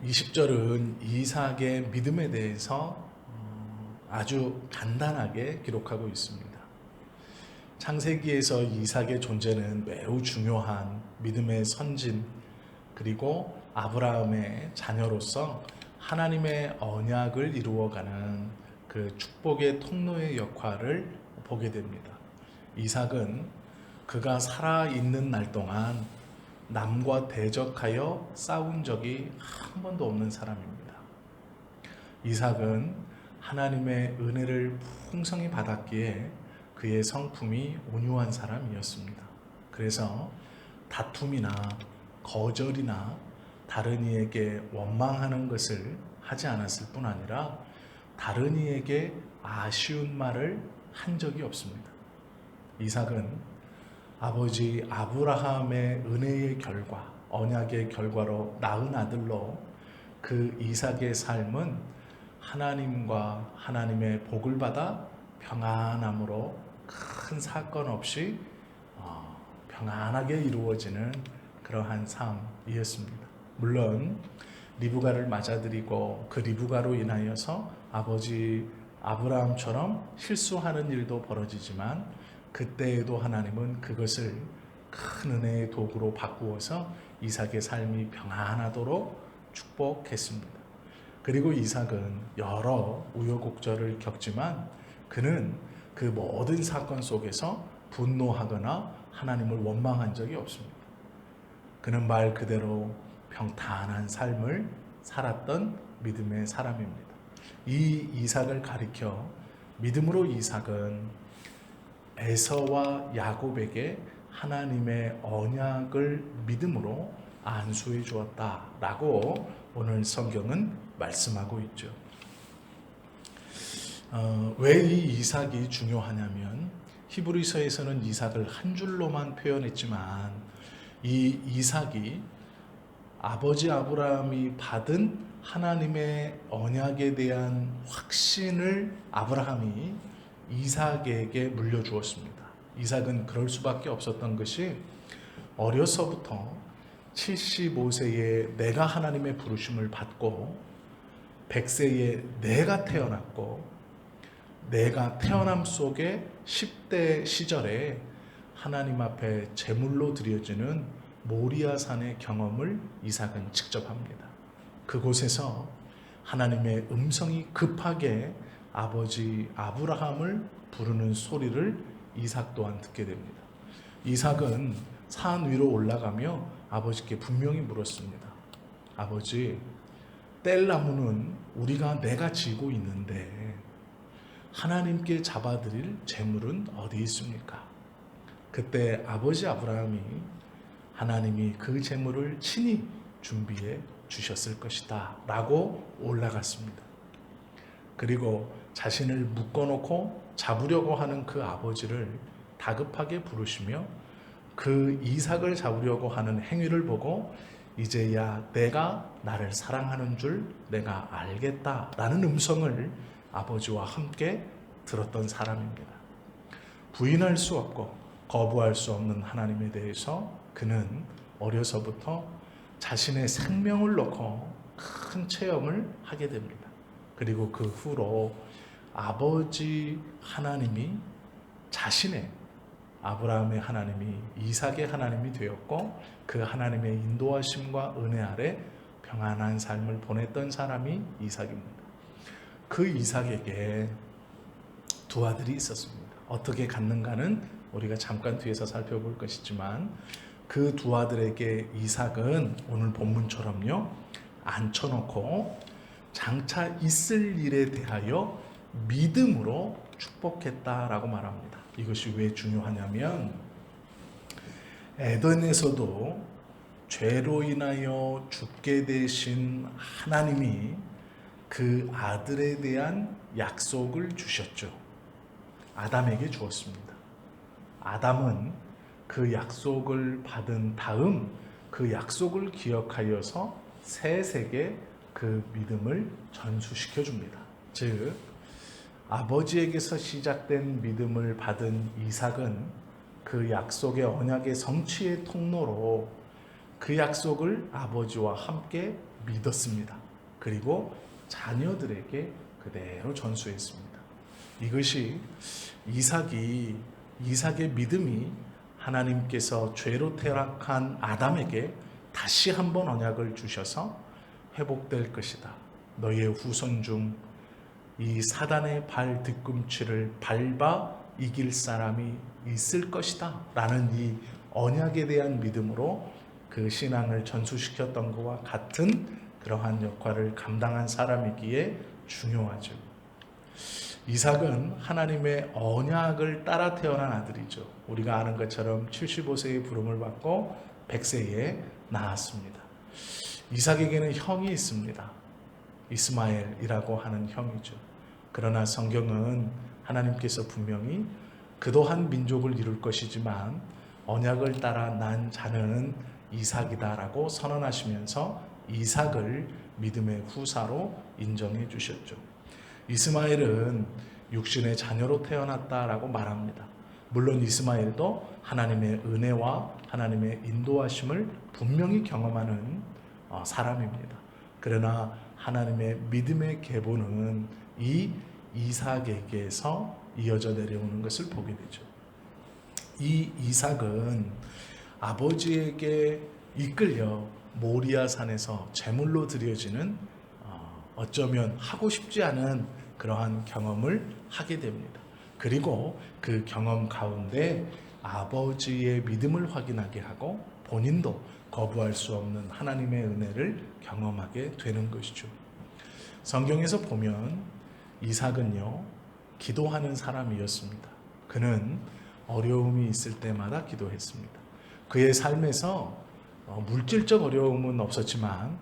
20절은 이삭의 믿음에 대해서 아주 간단하게 기록하고 있습니다. 창세기에서 이삭의 존재는 매우 중요한 믿음의 선진, 그리고 아브라함의 자녀로서 하나님의 언약을 이루어가는 그 축복의 통로의 역할을 보게 됩니다. 이삭은 그가 살아있는 날 동안 남과 대적하여 싸운 적이 한 번도 없는 사람입니다. 이삭은 하나님의 은혜를 풍성히 받았기에 그의 성품이 온유한 사람이었습니다. 그래서 다툼이나 거절이나 다른 이에게 원망하는 것을 하지 않았을 뿐 아니라 다른 이에게 아쉬운 말을 한 적이 없습니다. 이삭은 아버지 아브라함의 은혜의 결과, 언약의 결과로 낳은 아들로 그 이삭의 삶은 하나님과 하나님의 복을 받아 평안함으로 큰 사건 없이 평안하게 이루어지는 그러한 삶이었습니다. 물론 리브가를 맞아들이고 그 리브가로 인하여서 아버지 아브라함처럼 실수하는 일도 벌어지지만 그때에도 하나님은 그것을 큰 은혜의 도구로 바꾸어서 이삭의 삶이 평안하도록 축복했습니다. 그리고 이삭은 여러 우여곡절을 겪지만 그는 그 모든 사건 속에서 분노하거나 하나님을 원망한 적이 없습니다. 그는 말 그대로 평탄한 삶을 살았던 믿음의 사람입니다. 이 이삭을 가리켜 믿음으로 이삭은 에서와 야곱에게 하나님의 언약을 믿음으로 안수해 주었다라고 오늘 성경은 말씀하고 있죠. 왜 이 이삭이 중요하냐면 히브리서에서는 이삭을 한 줄로만 표현했지만 이 이삭이 아버지 아브라함이 받은 하나님의 언약에 대한 확신을 아브라함이 이삭에게 물려주었습니다. 이삭은 그럴 수밖에 없었던 것이 어려서부터 75세에 내가 하나님의 부르심을 받고 100세에 내가 태어났고 내가 태어남 속에 10대 시절에 하나님 앞에 제물로 드려지는 모리아산의 경험을 이삭은 직접 합니다. 그곳에서 하나님의 음성이 급하게 아버지 아브라함을 부르는 소리를 이삭 또한 듣게 됩니다. 이삭은 산 위로 올라가며 아버지께 분명히 물었습니다. 아버지, 뗄나무는 내가 지고 있는데 하나님께 잡아드릴 제물은 어디 있습니까? 그때 아버지 아브라함이 하나님이 그 제물을 친히 준비해 주셨을 것이다 라고 올라갔습니다. 그리고 자신을 묶어놓고 잡으려고 하는 그 아버지를 다급하게 부르시며 그 이삭을 잡으려고 하는 행위를 보고 이제야 내가 나를 사랑하는 줄 내가 알겠다라는 음성을 아버지와 함께 들었던 사람입니다. 부인할 수 없고 거부할 수 없는 하나님에 대해서 그는 어려서부터 자신의 생명을 놓고 큰 체험을 하게 됩니다. 그리고 그 후로 아버지 하나님이 자신의 아브라함의 하나님이 이삭의 하나님이 되었고 그 하나님의 인도하심과 은혜 아래 평안한 삶을 보냈던 사람이 이삭입니다. 그 이삭에게 두 아들이 있었습니다. 어떻게 갖는가는 우리가 잠깐 뒤에서 살펴볼 것이지만 그 두 아들에게 이삭은 오늘 본문처럼요 앉혀놓고 장차 있을 일에 대하여 믿음으로 축복했다라고 말합니다. 이것이 왜 중요하냐면 에덴에서도 죄로 인하여 죽게 되신 하나님이 그 아들에 대한 약속을 주셨죠. 아담에게 주었습니다. 아담은 그 약속을 받은 다음 그 약속을 기억하여서 셋에게 그 믿음을 전수시켜 줍니다. 즉 아버지에게서 시작된 믿음을 받은 이삭은 그 약속의 언약의 성취의 통로로 그 약속을 아버지와 함께 믿었습니다. 그리고 자녀들에게 그대로 전수했습니다. 이것이 이삭의 믿음이 하나님께서 죄로 타락한 아담에게 다시 한번 언약을 주셔서 회복될 것이다. 너희의 후손 중 이 사단의 발 뒤꿈치를 밟아 이길 사람이 있을 것이다 라는 이 언약에 대한 믿음으로 그 신앙을 전수시켰던 것과 같은 그러한 역할을 감당한 사람이기에 중요하죠. 이삭은 하나님의 언약을 따라 태어난 아들이죠. 우리가 아는 것처럼 75세의 부름을 받고 100세에 낳았습니다. 이삭에게는 형이 있습니다. 이스마엘이라고 하는 형이죠. 그러나 성경은 하나님께서 분명히 그도 한 민족을 이룰 것이지만 언약을 따라 난 자는 이삭이다라고 선언하시면서 이삭을 믿음의 후사로 인정해 주셨죠. 이스마엘은 육신의 자녀로 태어났다라고 말합니다. 물론 이스마엘도 하나님의 은혜와 하나님의 인도하심을 분명히 경험하는 사람입니다. 그러나 하나님의 믿음의 계보는 이 이삭에게서 이어져 내려오는 것을 보게 되죠. 이 이삭은 아버지에게 이끌려 모리아 산에서 제물로 드려지는 어쩌면 하고 싶지 않은 그러한 경험을 하게 됩니다. 그리고 그 경험 가운데 아버지의 믿음을 확인하게 하고 본인도 거부할 수 없는 하나님의 은혜를 경험하게 되는 것이죠. 성경에서 보면 이삭은요, 기도하는 사람이었습니다. 그는 어려움이 있을 때마다 기도했습니다. 그의 삶에서 물질적 어려움은 없었지만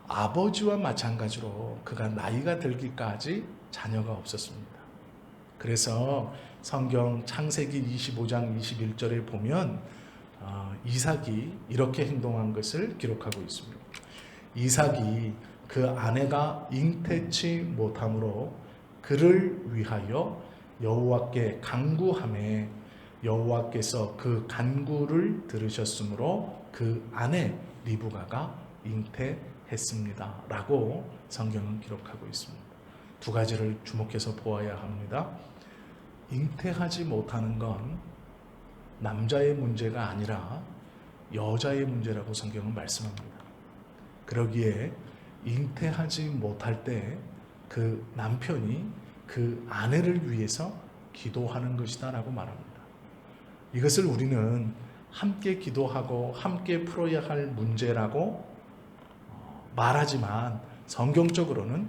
아버지와 마찬가지로 그가 나이가 들기까지 자녀가 없었습니다. 그래서 성경 창세기 25장 21절에 보면 이삭이 이렇게 행동한 것을 기록하고 있습니다. 이삭이 그 아내가 잉태치 못함으로 그를 위하여 여호와께 간구하매 여호와께서 그 간구를 들으셨으므로 그 아내 리브가가 잉태했습니다 라고 성경은 기록하고 있습니다. 두 가지를 주목해서 보아야 합니다. 잉태하지 못하는 건 남자의 문제가 아니라 여자의 문제라고 성경은 말씀합니다. 그러기에 잉태하지 못할 때 그 남편이 그 아내를 위해서 기도하는 것이다 라고 말합니다. 이것을 우리는 함께 기도하고 함께 풀어야 할 문제라고 말하지만 성경적으로는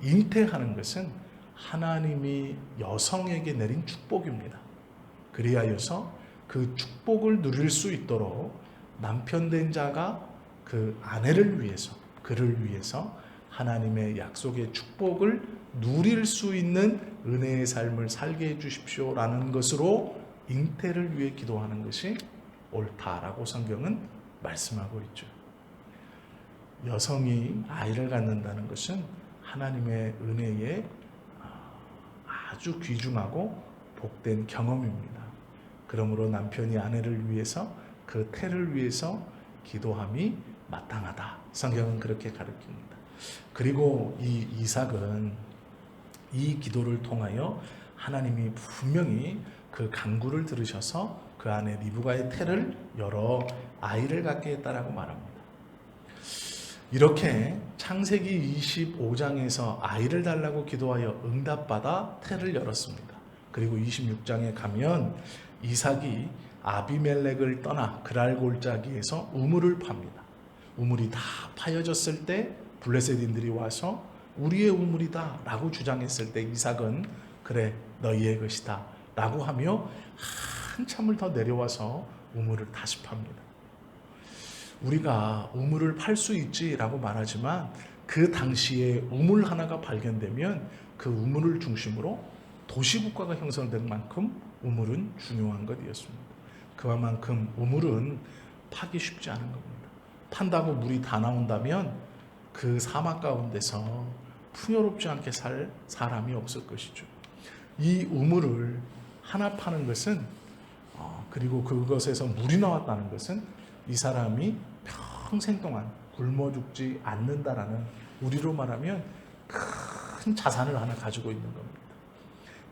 잉태하는 것은 하나님이 여성에게 내린 축복입니다. 그리하여서 그 축복을 누릴 수 있도록 남편 된 자가 그 아내를 위해서, 그를 위해서 하나님의 약속의 축복을 누릴 수 있는 은혜의 삶을 살게 해주십시오 라는 것으로 잉태를 위해 기도하는 것이 옳다라고 성경은 말씀하고 있죠. 여성이 아이를 갖는다는 것은 하나님의 은혜에 아주 귀중하고 복된 경험입니다. 그러므로 남편이 아내를 위해서 그 태를 위해서 기도함이 마땅하다. 성경은 그렇게 가르칩니다. 그리고 이 이삭은 이 기도를 통하여 하나님이 분명히 그 간구를 들으셔서 그 안에 리브가의 태를 열어 아이를 갖게 했다라고 말합니다. 이렇게 창세기 25장에서 아이를 달라고 기도하여 응답받아 태를 열었습니다. 그리고 26장에 가면 이삭이 아비멜렉을 떠나 그랄 골짜기에서 우물을 팝니다. 우물이 다 파여졌을 때 블레셋인들이 와서 우리의 우물이다 라고 주장했을 때 이삭은 그래 너희의 것이다 라고 하며 한참을 더 내려와서 우물을 다시 팝니다. 우리가 우물을 팔 수 있지라고 말하지만 그 당시에 우물 하나가 발견되면 그 우물을 중심으로 도시국가가 형성될 만큼 우물은 중요한 것이었습니다. 그만큼 우물은 파기 쉽지 않은 겁니다. 판다고 물이 다 나온다면 그 사막 가운데서 풍요롭지 않게 살 사람이 없을 것이죠. 이 우물을 하나 파는 것은 그리고 그것에서 물이 나왔다는 것은 이 사람이 평생 동안 굶어 죽지 않는다라는, 우리로 말하면 큰 자산을 하나 가지고 있는 겁니다.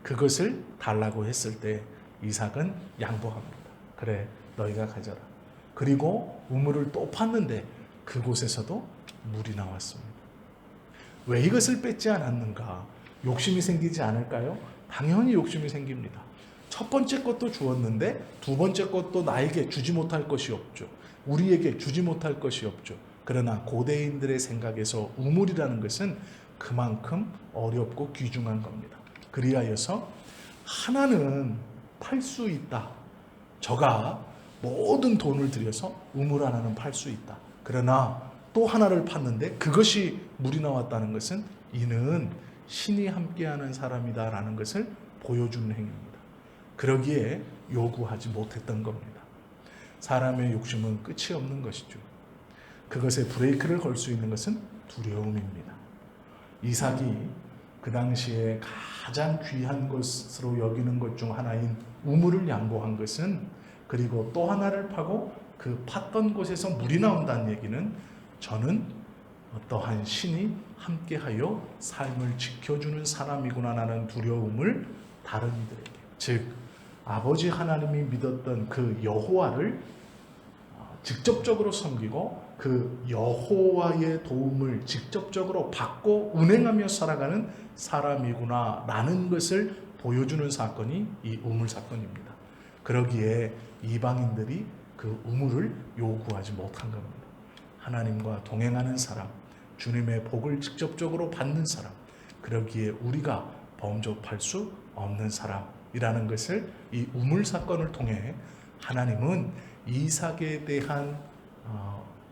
그것을 달라고 했을 때 이삭은 양보합니다. 그래, 너희가 가져라. 그리고 우물을 또 팠는데 그곳에서도 물이 나왔습니다. 왜 이것을 뺏지 않았는가? 욕심이 생기지 않을까요? 당연히 욕심이 생깁니다. 첫 번째 것도 주었는데 두 번째 것도 나에게 주지 못할 것이 없죠. 우리에게 주지 못할 것이 없죠. 그러나 고대인들의 생각에서 우물이라는 것은 그만큼 어렵고 귀중한 겁니다. 그리하여서 하나는 팔 수 있다. 저가 모든 돈을 들여서 우물 하나는 팔 수 있다. 그러나 또 하나를 팠는데 그것이 물이 나왔다는 것은 이는 신이 함께하는 사람이다라는 것을 보여주는 행위입니다. 그러기에 요구하지 못했던 겁니다. 사람의 욕심은 끝이 없는 것이죠. 그것에 브레이크를 걸 수 있는 것은 두려움입니다. 이삭이 그 당시에 가장 귀한 것으로 여기는 것 중 하나인 우물을 양보한 것은, 그리고 또 하나를 파고 그 팠던 곳에서 물이 나온다는 얘기는 저는 어떠한 신이 함께하여 삶을 지켜주는 사람이구나라는 두려움을 다른 이들에게, 즉 아버지 하나님이 믿었던 그 여호와를 직접적으로 섬기고 그 여호와의 도움을 직접적으로 받고 운행하며 살아가는 사람이구나라는 것을 보여주는 사건이 이 우물 사건입니다. 그러기에 이방인들이 그 우물을 요구하지 못한 겁니다. 하나님과 동행하는 사람, 주님의 복을 직접적으로 받는 사람, 그러기에 우리가 범접할 수 없는 사람이라는 것을 이 우물 사건을 통해 하나님은 이삭에 대한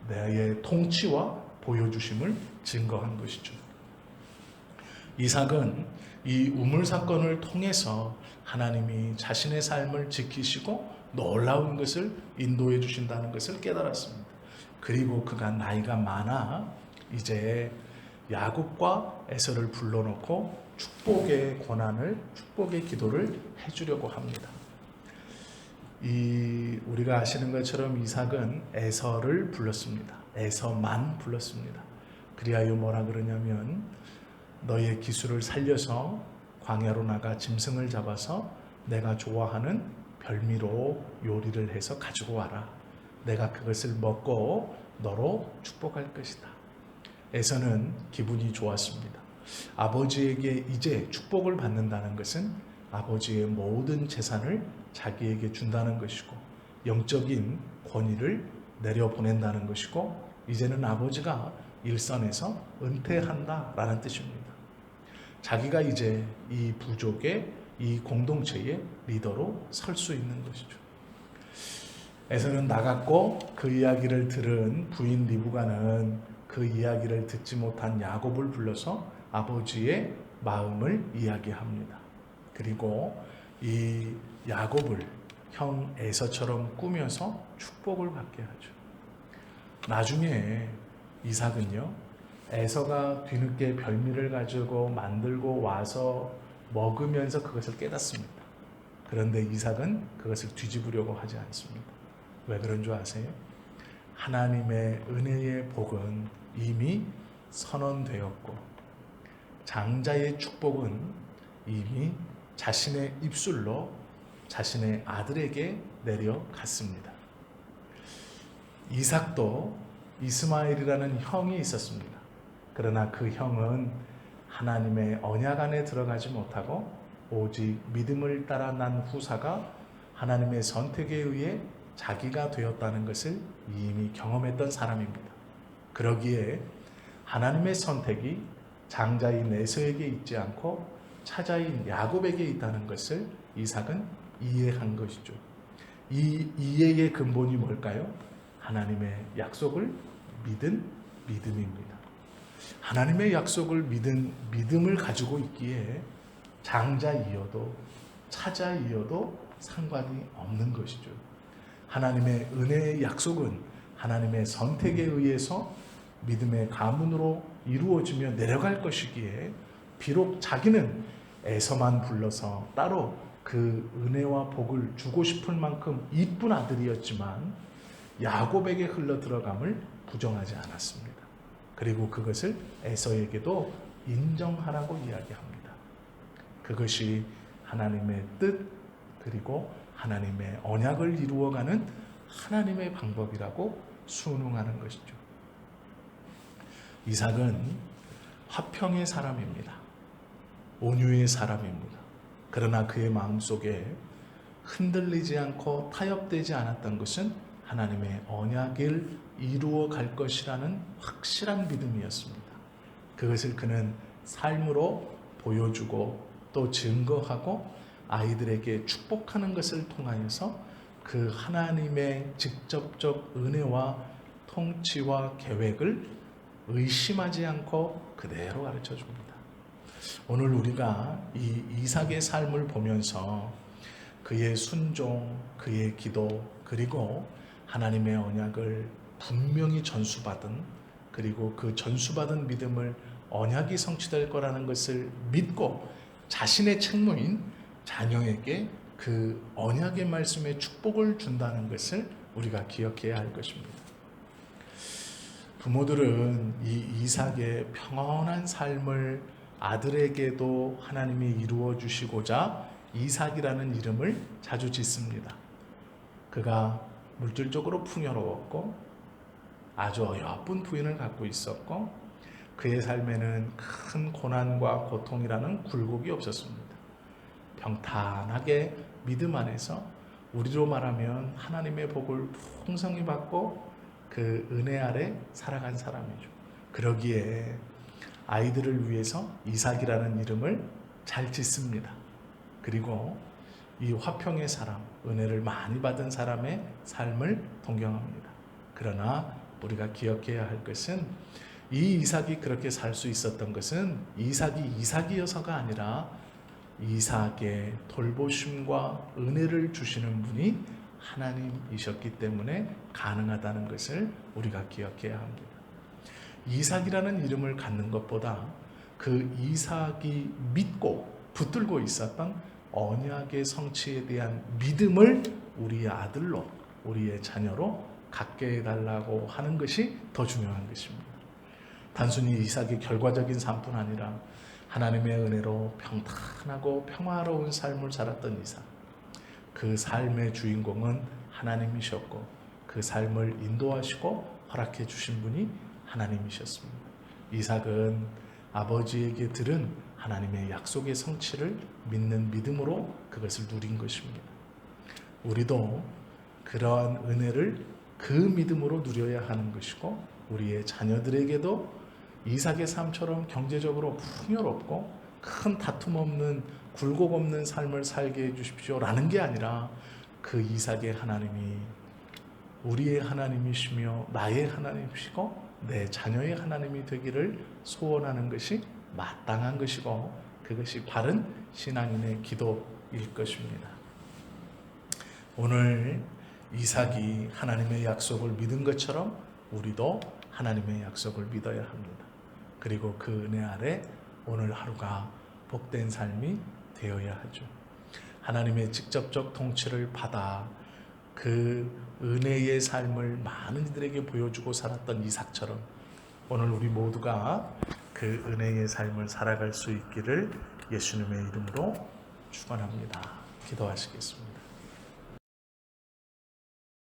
나의 통치와 보여주심을 증거한 것이죠. 이삭은 이 우물 사건을 통해서 하나님이 자신의 삶을 지키시고 놀라운 것을 인도해 주신다는 것을 깨달았습니다. 그리고 그가 나이가 많아 이제 야곱과 에서를 불러놓고 축복의 권한을, 축복의 기도를 해주려고 합니다. 우리가 아시는 것처럼 이삭은 에서를 불렀습니다. 에서만 불렀습니다. 그리하여 뭐라 그러냐면, 너의 기술을 살려서 광야로 나가 짐승을 잡아서 내가 좋아하는 별미로 요리를 해서 가지고 와라. 내가 그것을 먹고 너로 축복할 것이다. 에서는 기분이 좋았습니다. 아버지에게 이제 축복을 받는다는 것은 아버지의 모든 재산을 자기에게 준다는 것이고, 영적인 권위를 내려보낸다는 것이고, 이제는 아버지가 일선에서 은퇴한다라는 뜻입니다. 자기가 이제 이 부족의, 이 공동체의 리더로 설 수 있는 것이죠. 에서는 나갔고 그 이야기를 들은 부인 리브가는 그 이야기를 듣지 못한 야곱을 불러서 아버지의 마음을 이야기합니다. 그리고 이 야곱을 형 에서처럼 꾸며서 축복을 받게 하죠. 나중에 이삭은요, 에서가 뒤늦게 별미를 가지고 만들고 와서 먹으면서 그것을 깨닫습니다. 그런데 이삭은 그것을 뒤집으려고 하지 않습니다. 왜 그런 줄 아세요? 하나님의 은혜의 복은 이미 선언되었고, 장자의 축복은 이미 자신의 입술로 자신의 아들에게 내려갔습니다. 이삭도 이스마엘이라는 형이 있었습니다. 그러나 그 형은 하나님의 언약 안에 들어가지 못하고 오직 믿음을 따라 난 후사가 하나님의 선택에 의해 자기가 되었다는 것을 이미 경험했던 사람입니다. 그러기에 하나님의 선택이 장자인 에서에게 있지 않고 차자인 야곱에게 있다는 것을 이삭은 이해한 것이죠. 이 이해의 근본이 뭘까요? 하나님의 약속을 믿은 믿음입니다. 하나님의 약속을 믿은 믿음을 가지고 있기에 장자이어도 차자이어도 상관이 없는 것이죠. 하나님의 은혜의 약속은 하나님의 선택에 의해서 믿음의 가문으로 이루어지며 내려갈 것이기에, 비록 자기는 에서만 불러서 따로 그 은혜와 복을 주고 싶을 만큼 이쁜 아들이었지만 야곱에게 흘러 들어감을 부정하지 않았습니다. 그리고 그것을 에서에게도 인정하라고 이야기합니다. 그것이 하나님의 뜻 그리고 하나님의 언약을 이루어가는 하나님의 방법이라고 순응하는 것이죠. 이삭은 화평의 사람입니다. 온유의 사람입니다. 그러나 그의 마음속에 흔들리지 않고 타협되지 않았던 것은 하나님의 언약을 이루어 갈 것이라는 확실한 믿음이었습니다. 그것을 그는 삶으로 보여주고 또 증거하고 아이들에게 축복하는 것을 통하여서 그 하나님의 직접적 은혜와 통치와 계획을 의심하지 않고 그대로 가르쳐 줍니다. 오늘 우리가 이 이삭의 삶을 보면서 그의 순종, 그의 기도, 그리고 하나님의 언약을 분명히 전수받은, 그리고 그 전수받은 믿음을 언약이 성취될 거라는 것을 믿고 자신의 책무인 자녀에게 그 언약의 말씀의 축복을 준다는 것을 우리가 기억해야 할 것입니다. 부모들은 이 이삭의 평온한 삶을 아들에게도 하나님이 이루어 주시고자 이삭이라는 이름을 자주 짓습니다. 그가 물질적으로 풍요로웠고 아주 어여쁜 부인을 갖고 있었고 그의 삶에는 큰 고난과 고통이라는 굴곡이 없었습니다. 평탄하게 믿음 안에서 우리로 말하면 하나님의 복을 풍성히 받고 그 은혜 아래 살아간 사람이죠. 그러기에 아이들을 위해서 이삭이라는 이름을 잘 짓습니다. 그리고 이 화평의 사람, 은혜를 많이 받은 사람의 삶을 동경합니다. 그러나 우리가 기억해야 할 것은 이 이삭이 그렇게 살 수 있었던 것은 이삭이 이삭이어서가 아니라 이삭의 돌보심과 은혜를 주시는 분이 하나님이셨기 때문에 가능하다는 것을 우리가 기억해야 합니다. 이삭이라는 이름을 갖는 것보다 그 이삭이 믿고 붙들고 있었던 언약의 성취에 대한 믿음을 우리의 아들로, 우리의 자녀로 갖게 해달라고 하는 것이 더 중요한 것입니다. 단순히 이삭의 결과적인 삶뿐 아니라 하나님의 은혜로 평탄하고 평화로운 삶을 살았던 이삭, 그 삶의 주인공은 하나님이셨고 그 삶을 인도하시고 허락해 주신 분이 하나님이셨습니다. 이삭은 아버지에게 들은 하나님의 약속의 성취를 믿는 믿음으로 그것을 누린 것입니다. 우리도 그러한 은혜를 그 믿음으로 누려야 하는 것이고 우리의 자녀들에게도 이삭의 삶처럼 경제적으로 풍요롭고 큰 다툼 없는 굴곡 없는 삶을 살게 해주십시오 라는 게 아니라 그 이삭의 하나님이 우리의 하나님이시며 나의 하나님이시고 내 자녀의 하나님이 되기를 소원하는 것이 마땅한 것이고 그것이 바른 신앙인의 기도일 것입니다. 오늘 이삭이 하나님의 약속을 믿은 것처럼 우리도 하나님의 약속을 믿어야 합니다. 그리고 그 은혜 아래 오늘 하루가 복된 삶이 되어야 하죠. 하나님의 직접적 통치를 받아 그 은혜의 삶을 많은 이들에게 보여주고 살았던 이삭처럼 오늘 우리 모두가 그 은혜의 삶을 살아갈 수 있기를 예수님의 이름으로 축원합니다. 기도하시겠습니다.